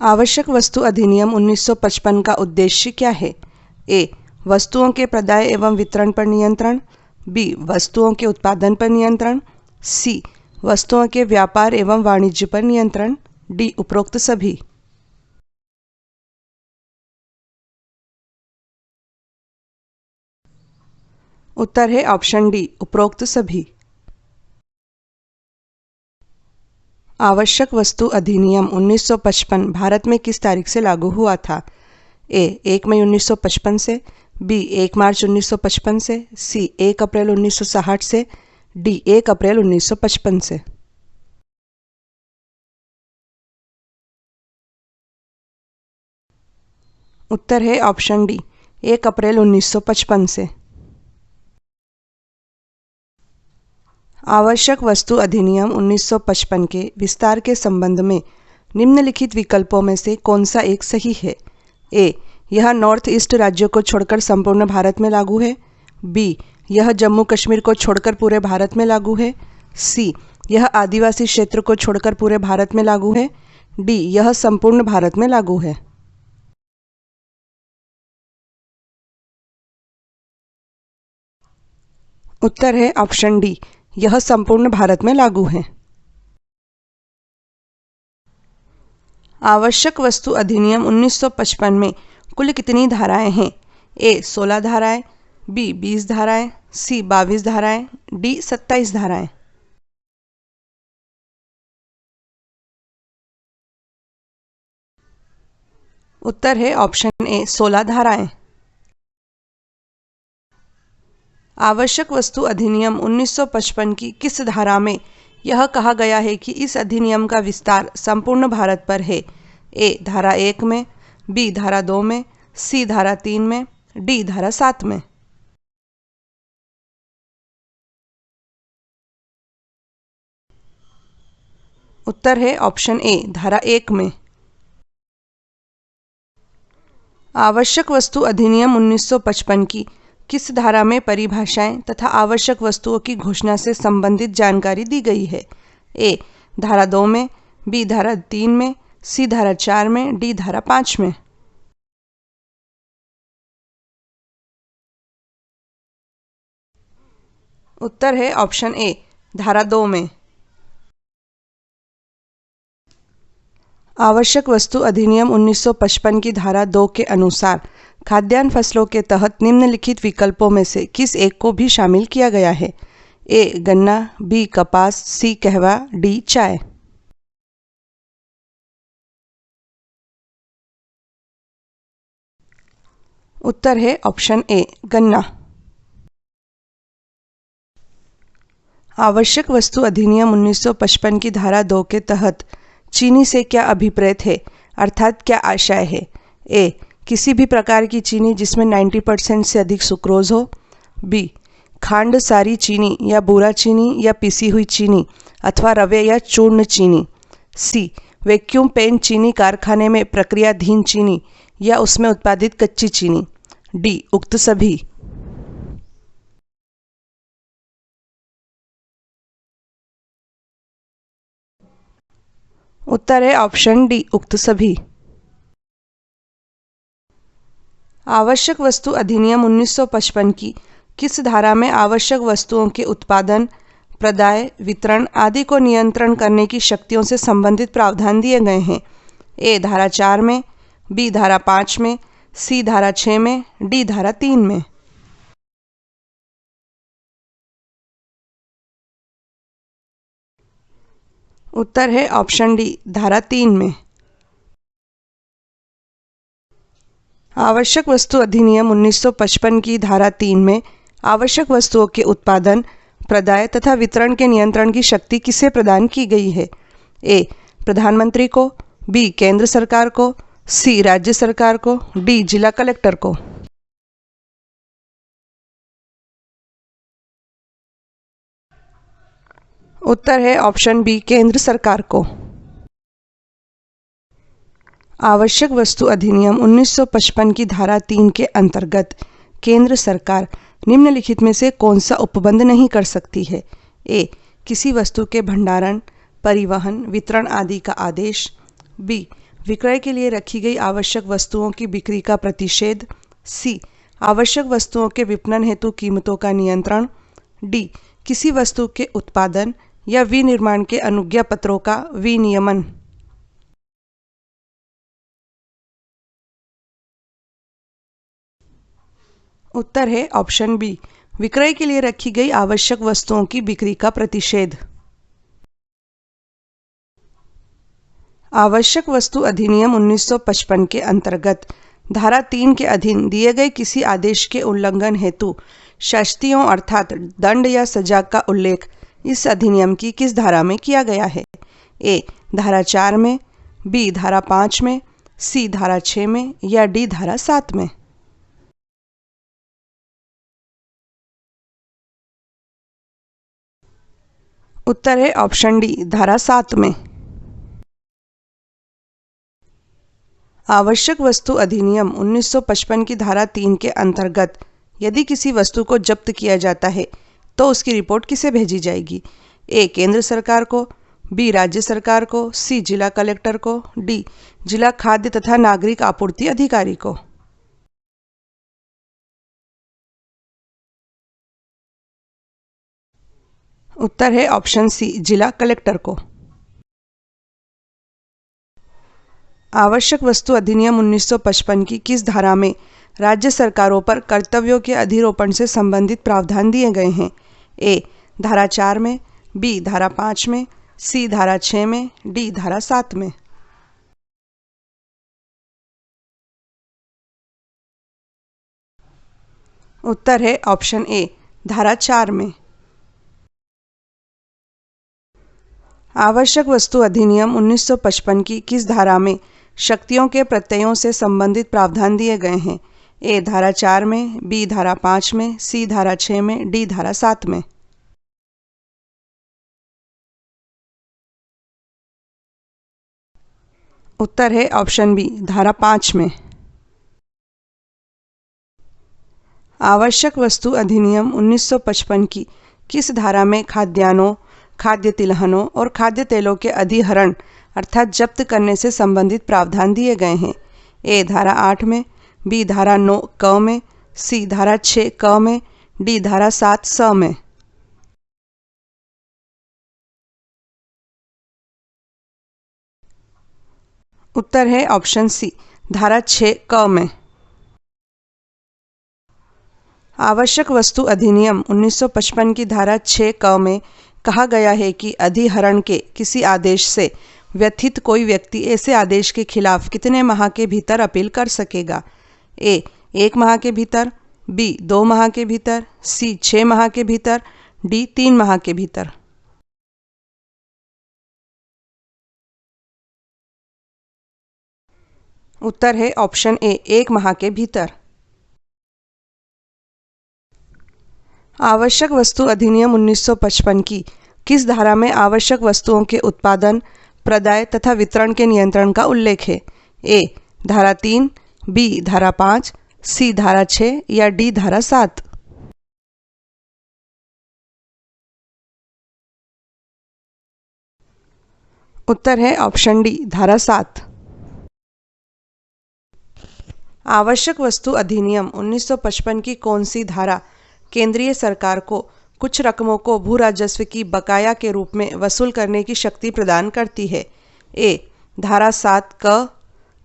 आवश्यक वस्तु अधिनियम 1955 का उद्देश्य क्या है? ए. वस्तुओं के प्रदाय एवं वितरण पर नियंत्रण। बी. वस्तुओं के उत्पादन पर नियंत्रण। सी. वस्तुओं के व्यापार एवं वाणिज्य पर नियंत्रण। डी. उपरोक्त सभी। उत्तर है ऑप्शन डी, उपरोक्त सभी। आवश्यक वस्तु अधिनियम 1955 भारत में किस तारीख से लागू हुआ था? ए. 1 मई 1955 से। बी. 1 मार्च 1955 से। सी. 1 अप्रैल 1960 से। डी. 1 अप्रैल 1955 से। उत्तर है ऑप्शन डी, 1 अप्रैल 1955 से। आवश्यक वस्तु अधिनियम 1955 के विस्तार के संबंध में निम्नलिखित विकल्पों में से कौन सा एक सही है? ए. यह नॉर्थ ईस्ट राज्यों को छोड़कर संपूर्ण भारत में लागू है। बी. यह जम्मू कश्मीर को छोड़कर पूरे भारत में लागू है। सी. यह आदिवासी क्षेत्र को छोड़कर पूरे भारत में लागू है। डी. यह संपूर्ण भारत में लागू है। उत्तर है ऑप्शन डी, यह संपूर्ण भारत में लागू है। आवश्यक वस्तु अधिनियम 1955 में कुल कितनी धाराएं हैं? ए. 16 धाराएं। बी. 20 धाराएं। सी. 22 धाराएं। डी. 27 धाराएं। उत्तर है ऑप्शन ए, 16 धाराएं। आवश्यक वस्तु अधिनियम 1955 की किस धारा में यह कहा गया है कि इस अधिनियम का विस्तार संपूर्ण भारत पर है? ए. धारा 1 में। बी. धारा 2 में। सी. धारा 3 में। डी. धारा 7 में। उत्तर है ऑप्शन ए, धारा 1 में। आवश्यक वस्तु अधिनियम 1955 की किस धारा में परिभाषाएं तथा आवश्यक वस्तुओं की घोषणा से संबंधित जानकारी दी गई है? ए. धारा 2 में। बी. धारा 3 में। सी. धारा 4 में। डी. धारा 5 में। उत्तर है ऑप्शन ए, धारा 2 में। आवश्यक वस्तु अधिनियम 1955 की धारा 2 के अनुसार खाद्यान्न फसलों के तहत निम्नलिखित विकल्पों में से किस एक को भी शामिल किया गया है? ए. गन्ना। बी. कपास। सी. कहवा। डी. चाय। उत्तर है ऑप्शन ए, गन्ना। आवश्यक वस्तु अधिनियम 1955 की धारा 2 के तहत चीनी से क्या अभिप्रेत है, अर्थात क्या आशय है? ए. किसी भी प्रकार की चीनी जिसमें 90% से अधिक सुक्रोज हो। बी. खांड सारी चीनी या बूरा चीनी या पिसी हुई चीनी अथवा रवे या चूर्ण चीनी। सी. वैक्यूम पेन चीनी कारखाने में प्रक्रियाधीन चीनी या उसमें उत्पादित कच्ची चीनी। डी. उक्त सभी। उत्तर है ऑप्शन डी, उक्त सभी। आवश्यक वस्तु अधिनियम 1955 की किस धारा में आवश्यक वस्तुओं के उत्पादन, प्रदाय, वितरण आदि को नियंत्रण करने की शक्तियों से संबंधित प्रावधान दिए गए हैं? ए. धारा 4 में। बी. धारा 5 में। सी. धारा 6 में। डी. धारा 3 में। उत्तर है ऑप्शन डी, धारा 3 में। आवश्यक वस्तु अधिनियम 1955 की धारा 3 में आवश्यक वस्तुओं के उत्पादन, प्रदाय तथा वितरण के नियंत्रण की शक्ति किसे प्रदान की गई है? ए. प्रधानमंत्री को। बी. केंद्र सरकार को। सी. राज्य सरकार को। डी. जिला कलेक्टर को। उत्तर है ऑप्शन बी, केंद्र सरकार को। आवश्यक वस्तु अधिनियम 1955 की धारा 3 के अंतर्गत केंद्र सरकार निम्नलिखित में से कौन सा उपबंध नहीं कर सकती है? ए. किसी वस्तु के भंडारण, परिवहन, वितरण आदि का आदेश। बी. विक्रय के लिए रखी गई आवश्यक वस्तुओं की बिक्री का प्रतिषेध। सी, आवश्यक वस्तुओं के विपणन हेतु कीमतों का नियंत्रण। डी, किसी वस्तु के उत्पादन या विनिर्माण के अनुज्ञा पत्रों का विनियमन। उत्तर है ऑप्शन बी, विक्रय के लिए रखी गई आवश्यक वस्तुओं की बिक्री का प्रतिषेध। आवश्यक वस्तु अधिनियम 1955 के अंतर्गत धारा 3 के अधीन दिए गए किसी आदेश के उल्लंघन हेतु शास्तियों अर्थात दंड या सजा का उल्लेख इस अधिनियम की किस धारा में किया गया है? ए, धारा 4 में, बी, धारा 5 में, सी, धारा 6 में या डी, धारा 7 में। उत्तर है ऑप्शन डी, धारा 7 में। आवश्यक वस्तु अधिनियम 1955 की धारा 3 के अंतर्गत यदि किसी वस्तु को जब्त किया जाता है तो उसकी रिपोर्ट किसे भेजी जाएगी? ए, केंद्र सरकार को, बी, राज्य सरकार को, सी, जिला कलेक्टर को, डी, जिला खाद्य तथा नागरिक आपूर्ति अधिकारी को। उत्तर है ऑप्शन सी, जिला कलेक्टर को। आवश्यक वस्तु अधिनियम 1955 की किस धारा में राज्य सरकारों पर कर्तव्यों के अधिरोपण से संबंधित प्रावधान दिए गए हैं? ए, धारा 4 में, बी, धारा 5 में, सी, धारा 6 में, डी, धारा 7 में। उत्तर है ऑप्शन ए, धारा 4 में। आवश्यक वस्तु अधिनियम 1955 की किस धारा में शक्तियों के प्रत्ययों से संबंधित प्रावधान दिए गए हैं? ए, धारा 4 में, बी, धारा 5 में, सी, धारा 6 में, डी, धारा 7 में। उत्तर है ऑप्शन बी, धारा 5 में। आवश्यक वस्तु अधिनियम 1955 की किस धारा में खाद्यान्नों, खाद्य तिलहनों और खाद्य तेलों के अधिहरण अर्थात जब्त करने से संबंधित प्रावधान दिए गए हैं? ए, धारा 8 में, बी, धारा 9 क में, सी, धारा 6 क में, डी, धारा 7 स में। उत्तर है ऑप्शन सी, धारा 6 क में। आवश्यक वस्तु अधिनियम 1955 की धारा 6 क में कहा गया है कि अधिहरण के किसी आदेश से व्यथित कोई व्यक्ति ऐसे आदेश के खिलाफ कितने माह के भीतर अपील कर सकेगा? ए, 1 माह के भीतर, बी, 2 माह के भीतर, सी, 6 माह के भीतर, डी, 3 माह के भीतर। उत्तर है ऑप्शन ए, 1 माह के भीतर। आवश्यक वस्तु अधिनियम 1955 की किस धारा में आवश्यक वस्तुओं के उत्पादन, प्रदाय तथा वितरण के नियंत्रण का उल्लेख है? ए, धारा 3, बी, धारा 5, सी, धारा 6 या डी, धारा 7। उत्तर है ऑप्शन डी, धारा 7। आवश्यक वस्तु अधिनियम 1955 की कौन सी धारा केंद्रीय सरकार को कुछ रकमों को भू राजस्व की बकाया के रूप में वसूल करने की शक्ति प्रदान करती है? ए, धारा 7 क,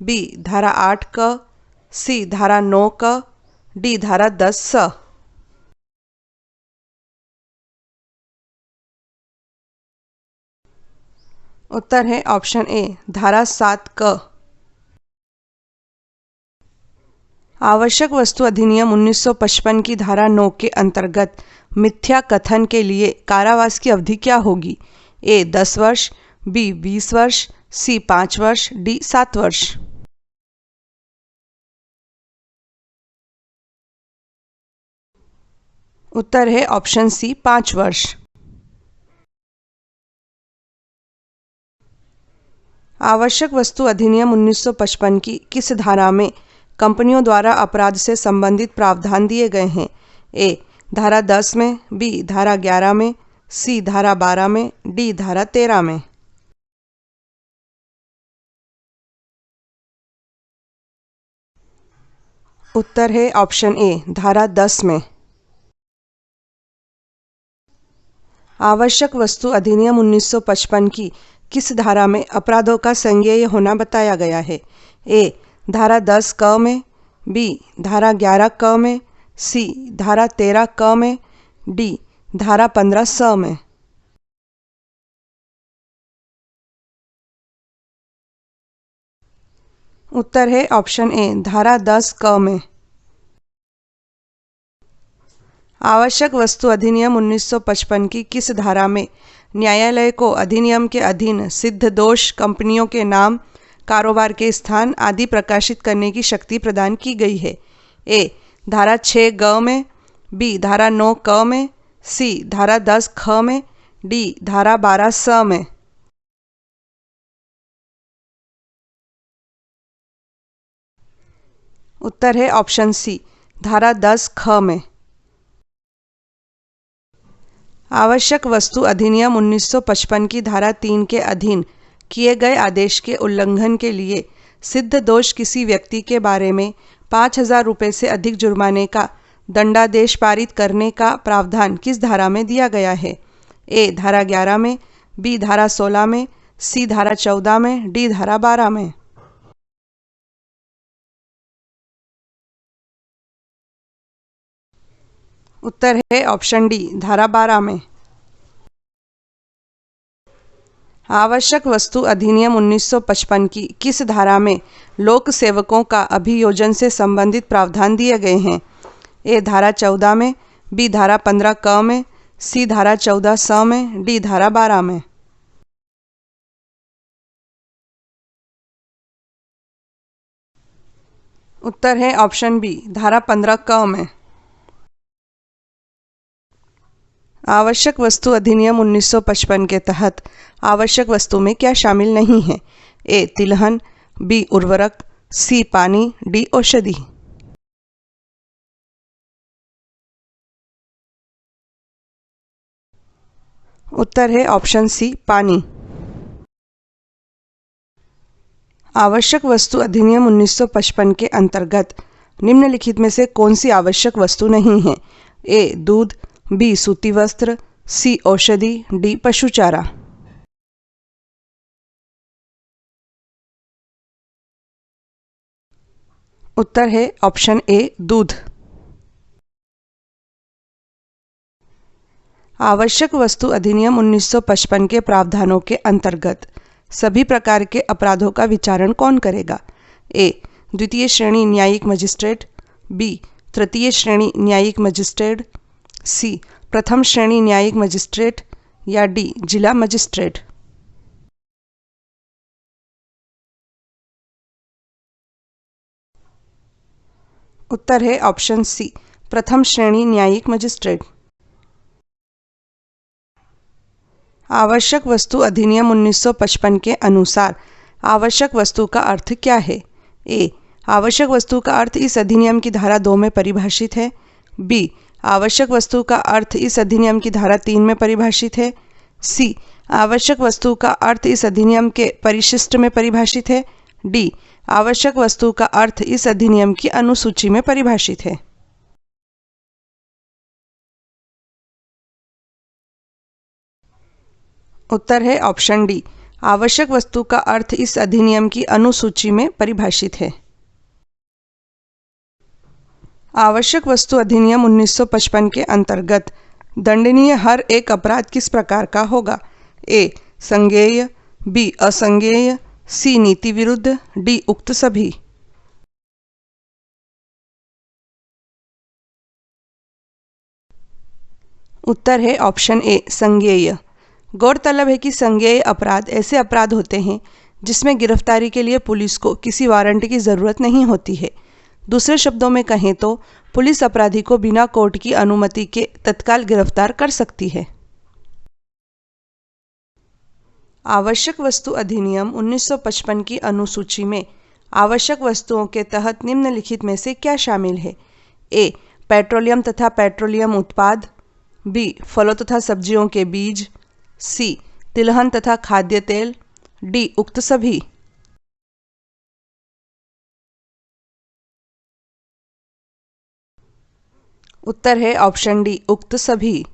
बी, धारा 8 क, सी, धारा 9 क, डी, धारा 10 स। उत्तर है ऑप्शन ए, धारा 7 क। आवश्यक वस्तु अधिनियम 1955 की धारा 9 के अंतर्गत मिथ्या कथन के लिए कारावास की अवधि क्या होगी? ए, 10 वर्ष, बी, 20 वर्ष, सी, 5 वर्ष, डी, 7 वर्ष। उत्तर है ऑप्शन सी, 5 वर्ष। आवश्यक वस्तु अधिनियम 1955 की किस धारा में कंपनियों द्वारा अपराध से संबंधित प्रावधान दिए गए हैं? ए, धारा 10 में, बी, धारा 11 में, सी, धारा 12 में, डी, धारा 13 में। उत्तर है ऑप्शन ए धारा 10 में। आवश्यक वस्तु अधिनियम 1955 की किस धारा में अपराधों का संज्ञेय होना बताया गया है? ए धारा 10 क में, बी धारा 11 क में, सी धारा 13 क में, डी धारा 15 स में। उत्तर है ऑप्शन ए धारा 10 क में। आवश्यक वस्तु अधिनियम 1955 की किस धारा में न्यायालय को अधिनियम के अधीन सिद्ध दोष कंपनियों के नाम, कारोबार के स्थान आदि प्रकाशित करने की शक्ति प्रदान की गई है? ए धारा 6 ग में, बी धारा 9 क में, सी धारा 10 ख में, डी धारा 12 स में। उत्तर है ऑप्शन सी धारा 10 ख में। आवश्यक वस्तु अधिनियम 1955 की धारा 3 के अधीन किए गए आदेश के उल्लंघन के लिए सिद्ध दोष किसी व्यक्ति के बारे में 5,000 रुपये से अधिक जुर्माने का दंडादेश पारित करने का प्रावधान किस धारा में दिया गया है? ए धारा 11 में, बी धारा 16 में, सी धारा 14 में, डी धारा 12 में। उत्तर है ऑप्शन डी धारा 12 में। आवश्यक वस्तु अधिनियम 1955 की किस धारा में लोक सेवकों का अभियोजन से संबंधित प्रावधान दिए गए हैं? ए धारा 14 में, बी धारा 15 क में, सी धारा 14 स में, डी धारा 12 में। उत्तर है ऑप्शन बी धारा 15 क में। आवश्यक वस्तु अधिनियम 1955 के तहत आवश्यक वस्तु में क्या शामिल नहीं है? ए तिलहन, बी उर्वरक, सी पानी, डी औषधि। उत्तर है ऑप्शन सी पानी। आवश्यक वस्तु अधिनियम 1955 के अंतर्गत निम्नलिखित में से कौन सी आवश्यक वस्तु नहीं है? ए दूध, बी सूती वस्त्र, सी औषधि, डी पशु चारा। उत्तर है ऑप्शन ए दूध। आवश्यक वस्तु अधिनियम 1955 के प्रावधानों के अंतर्गत सभी प्रकार के अपराधों का विचारण कौन करेगा? ए द्वितीय श्रेणी न्यायिक मजिस्ट्रेट, बी तृतीय श्रेणी न्यायिक मजिस्ट्रेट, सी प्रथम श्रेणी न्यायिक मजिस्ट्रेट, या डी जिला मजिस्ट्रेट। उत्तर है ऑप्शन सी प्रथम श्रेणी न्यायिक मजिस्ट्रेट। आवश्यक वस्तु अधिनियम 1955 के अनुसार आवश्यक वस्तु का अर्थ क्या है? ए आवश्यक वस्तु का अर्थ इस अधिनियम की धारा 2 में परिभाषित है, बी आवश्यक वस्तु का अर्थ इस अधिनियम की धारा 3 में परिभाषित है, सी आवश्यक वस्तु का अर्थ इस अधिनियम के परिशिष्ट में परिभाषित है, डी आवश्यक वस्तु का अर्थ इस अधिनियम की अनुसूची में परिभाषित है। उत्तर है ऑप्शन डी आवश्यक वस्तु का अर्थ इस अधिनियम की अनुसूची में परिभाषित है। आवश्यक वस्तु अधिनियम 1955 के अंतर्गत दंडनीय हर एक अपराध किस प्रकार का होगा? ए संज्ञेय, बी असंज्ञेय, सी नीति विरुद्ध, डी उक्त सभी। उत्तर है ऑप्शन ए संज्ञेय। गौरतलब है कि संज्ञेय अपराध ऐसे अपराध होते हैं जिसमें गिरफ्तारी के लिए पुलिस को किसी वारंट की ज़रूरत नहीं होती है। दूसरे शब्दों में कहें तो पुलिस अपराधी को बिना कोर्ट की अनुमति के तत्काल गिरफ्तार कर सकती है। आवश्यक वस्तु अधिनियम 1955 की अनुसूची में आवश्यक वस्तुओं के तहत निम्नलिखित में से क्या शामिल है? ए पेट्रोलियम तथा पेट्रोलियम उत्पाद, बी फलों तथा सब्जियों के बीज, सी तिलहन तथा खाद्य तेल, डी उक्त सभी। उत्तर है ऑप्शन डी, उक्त सभी।